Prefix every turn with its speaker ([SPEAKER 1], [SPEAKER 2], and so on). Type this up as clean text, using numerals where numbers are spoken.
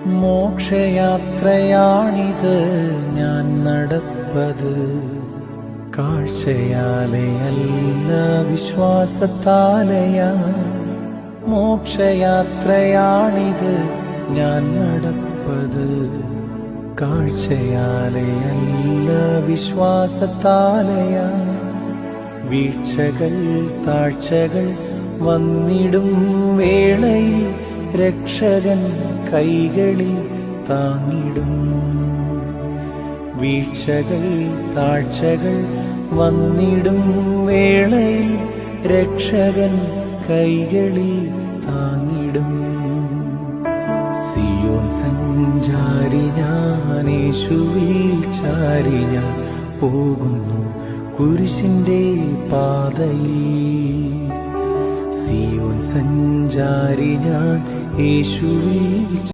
[SPEAKER 1] മോക്ഷയാത്രയാണിത് ഞാൻ നടപ്പത്, കാഴ്ചയാലെയല്ല വിശ്വാസത്താലെയാ. മോക്ഷയാത്രയാണിത് ഞാൻ നടപ്പത്, കാഴ്ചയാലെയല്ല വിശ്വാസത്താലെയാ. വീഴ്ചകൾ താഴ്ചകൾ വന്നിടും വേളയിൽ രക്ഷകൻ കൈകളിൽ താങ്ങിടും. വീഴ്ചകൾ താഴ്ചകൾ വന്നിടും വേളയിൽ രക്ഷകൻ കൈകളിൽ താങ്ങിടും. സിയോൻ സഞ്ചാരി ഞാൻ, യേശുവിൽ ചാരി ഞാൻ പോകുന്നു കുരിശിന്റെ പാതയിൽ. സിയോൻ സഞ്ചാരി ഞാൻ, യേശുവിൽ